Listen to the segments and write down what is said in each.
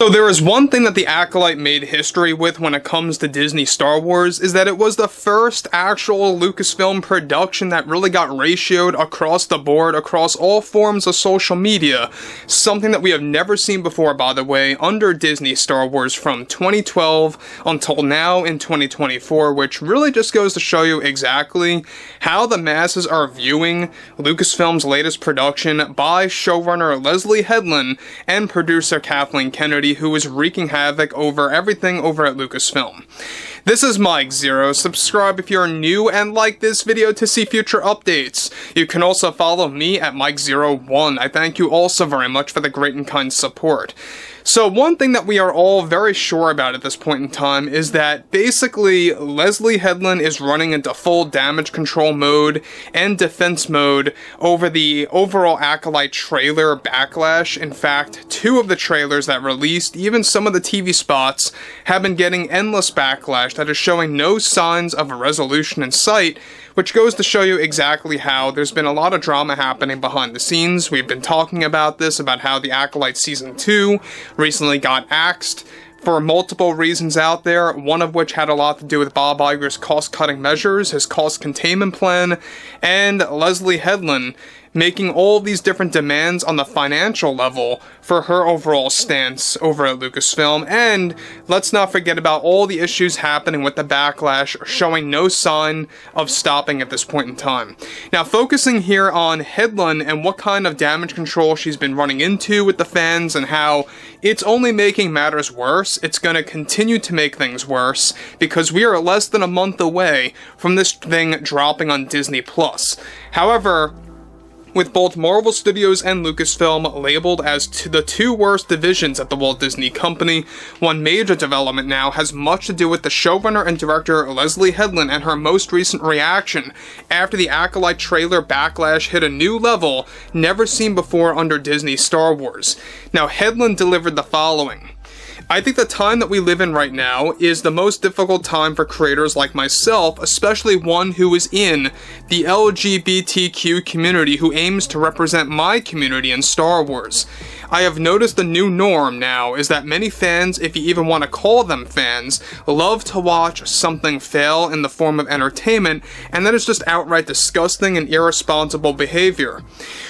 So there is one thing that the Acolyte made history with when it comes to Disney Star Wars, is that it was the first actual Lucasfilm production that really got ratioed across the board, across all forms of social media. Something that we have never seen before, by the way, under Disney Star Wars from 2012 until now in 2024, which really just goes to show you exactly how the masses are viewing Lucasfilm's latest production by showrunner Leslye Headland and producer Kathleen, who is wreaking havoc over everything over at Lucasfilm. This is Mike Zero. Subscribe if you're new and like this video to see future updates. You can also follow me at Mike01. I thank you all so very much for the great and kind support. So one thing that we are all very sure about at this point in time is that basically Leslye Headland is running into full damage control mode and defense mode over the overall Acolyte trailer Backlash. In fact, 2 of the trailers that released, even some of the TV spots, have been getting endless backlash that is showing no signs of a resolution in sight, which goes to show you exactly how there's been a lot of drama happening behind the scenes. We've been talking about this, about how the Acolyte Season 2 recently got axed for multiple reasons out there, one of which had a lot to do with Bob Iger's cost-cutting measures, his cost containment plan, and Leslye Headland making all these different demands on the financial level for her overall stance over at Lucasfilm. And let's not forget about all the issues happening with the Backlash, showing no sign of stopping at this point in time. Now, focusing here on Headland and what kind of damage control she's been running into with the fans and how it's only making matters worse. It's going to continue to make things worse because we are less than a month away from this thing dropping on Disney+. However, with both Marvel Studios and Lucasfilm labeled as the 2 worst divisions at the Walt Disney Company, one major development now has much to do with the showrunner and director Leslye Headland and her most recent reaction after the Acolyte trailer Backlash hit a new level never seen before under Disney Star Wars. Now, Headland delivered the following. I think the time that we live in right now is the most difficult time for creators like myself, especially one who is in the LGBTQ community who aims to represent my community in Star Wars. I have noticed the new norm now is that many fans, if you even want to call them fans, love to watch something fail in the form of entertainment, and that is just outright disgusting and irresponsible behavior.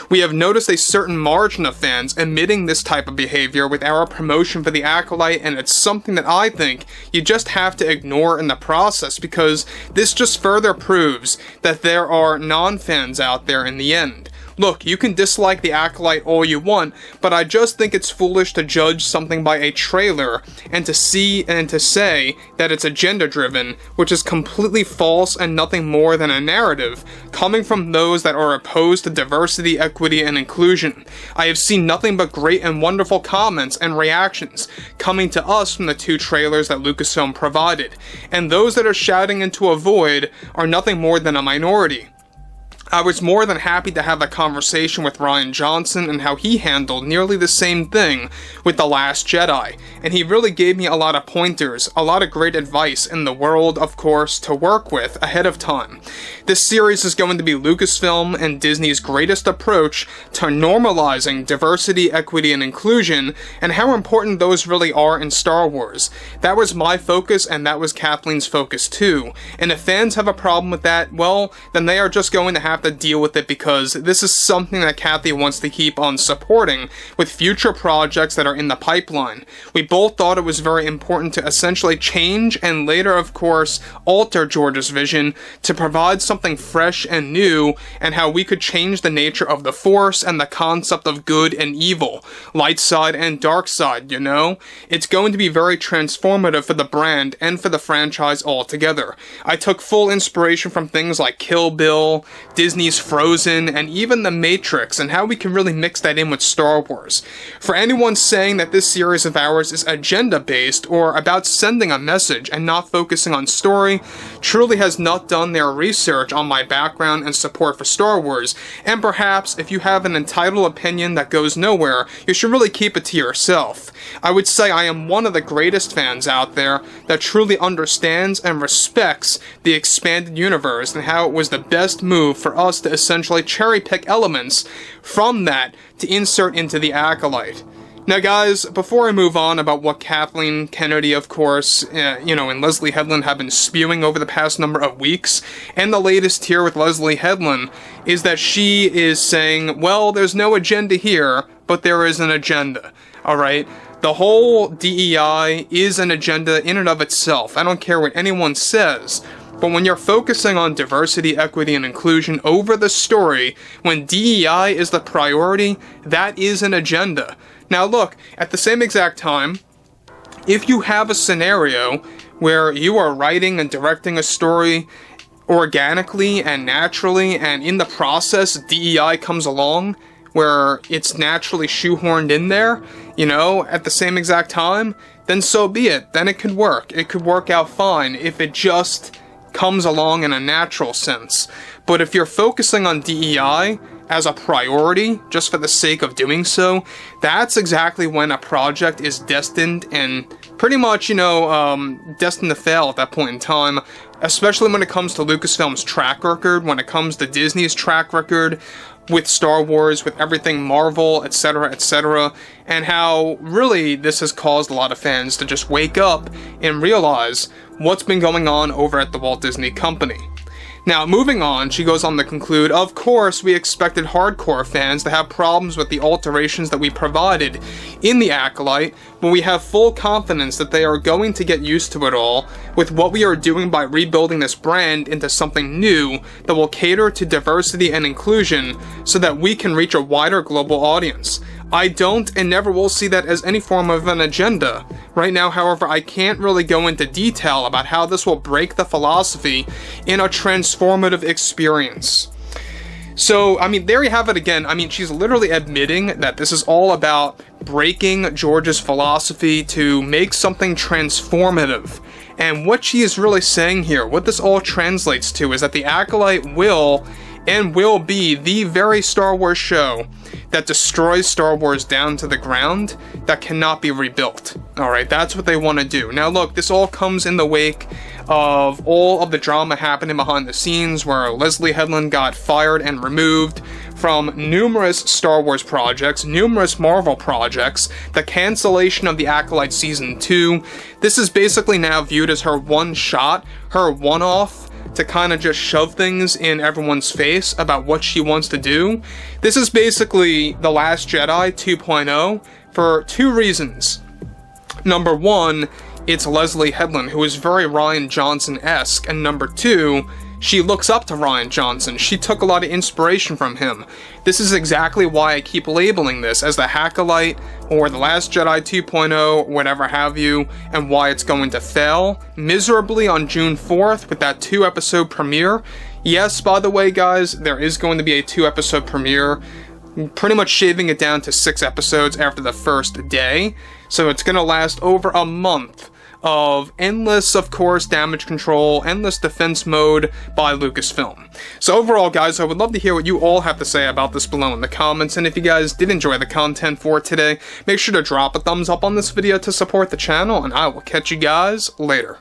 We have noticed a certain margin of fans emitting this type of behavior with our promotion for the Acolyte, and it's something that I think you just have to ignore in the process, because this just further proves that there are non-fans out there in the end. Look, you can dislike the Acolyte all you want, but I just think it's foolish to judge something by a trailer and to say that it's agenda-driven, which is completely false and nothing more than a narrative, coming from those that are opposed to diversity, equity, and inclusion. I have seen nothing but great and wonderful comments and reactions coming to us from the 2 trailers that Lucasfilm provided, and those that are shouting into a void are nothing more than a minority. I was more than happy to have a conversation with Rian Johnson and how he handled nearly the same thing with The Last Jedi, and he really gave me a lot of pointers, a lot of great advice in the world, of course, to work with ahead of time. This series is going to be Lucasfilm and Disney's greatest approach to normalizing diversity, equity, and inclusion, and how important those really are in Star Wars. That was my focus, and that was Kathleen's focus too, and if fans have a problem with that, well, then they are just going to have to deal with it, because this is something that Kathy wants to keep on supporting with future projects that are in the pipeline. We both thought it was very important to essentially change and later, of course, alter George's vision to provide something fresh and new, and how we could change the nature of the Force and the concept of good and evil, light side and dark side, you know? It's going to be very transformative for the brand and for the franchise altogether. I took full inspiration from things like Kill Bill, Disney's Frozen, and even The Matrix, and how we can really mix that in with Star Wars. For anyone saying that this series of ours is agenda-based or about sending a message and not focusing on story, truly has not done their research on my background and support for Star Wars, and perhaps if you have an entitled opinion that goes nowhere, you should really keep it to yourself. I would say I am one of the greatest fans out there that truly understands and respects the expanded universe and how it was the best move for us to essentially cherry-pick elements from that to insert into the Acolyte. Now guys, before I move on about what Kathleen Kennedy, of course, and Leslye Headland have been spewing over the past number of weeks, and the latest here with Leslye Headland is that she is saying, well, there's no agenda here, but there is an agenda, alright? The whole DEI is an agenda in and of itself. I don't care what anyone says. But when you're focusing on diversity, equity, and inclusion over the story, when DEI is the priority, that is an agenda. Now look, at the same exact time, if you have a scenario where you are writing and directing a story organically and naturally, and in the process DEI comes along, where it's naturally shoehorned in there, at the same exact time, then so be it. Then it could work. It could work out fine if it just comes along in a natural sense. But if you're focusing on DEI as a priority, just for the sake of doing so, that's exactly when a project is destined and pretty much, destined to fail at that point in time, especially when it comes to Lucasfilm's track record, when it comes to Disney's track record with Star Wars, with everything Marvel, etc., and how really this has caused a lot of fans to just wake up and realize what's been going on over at the Walt Disney Company. Now, moving on, she goes on to conclude, of course, we expected hardcore fans to have problems with the alterations that we provided in the Acolyte, but we have full confidence that they are going to get used to it all with what we are doing by rebuilding this brand into something new that will cater to diversity and inclusion so that we can reach a wider global audience. I don't and never will see that as any form of an agenda. Right now, however, I can't really go into detail about how this will break the philosophy in a transformative experience. So, there you have it again. She's literally admitting that this is all about breaking George's philosophy to make something transformative. And what she is really saying here, what this all translates to, is that the Acolyte will be the very Star Wars show that destroys Star Wars down to the ground, that cannot be rebuilt. Alright, that's what they want to do. Now look, this all comes in the wake of all of the drama happening behind the scenes, where Leslye Headland got fired and removed from numerous Star Wars projects, numerous Marvel projects, the cancellation of the Acolyte Season 2. This is basically now viewed as her one shot, her one-off, to kind of just shove things in everyone's face about what she wants to do. This is basically The Last Jedi 2.0 for two reasons. Number one, it's Leslye Headland, who is very Rian Johnson-esque, and number two, she looks up to Rian Johnson. She took a lot of inspiration from him. This is exactly why I keep labeling this as the Acolyte or The Last Jedi 2.0, whatever have you, and why it's going to fail miserably on June 4th with that 2-episode premiere. Yes, by the way, guys, there is going to be a 2-episode premiere, pretty much shaving it down to 6 episodes after the first day. So it's going to last over a month of endless, of course, damage control, endless defense mode by Lucasfilm. So overall, guys, I would love to hear what you all have to say about this below in the comments, and if you guys did enjoy the content for today, make sure to drop a thumbs up on this video to support the channel, and I will catch you guys later.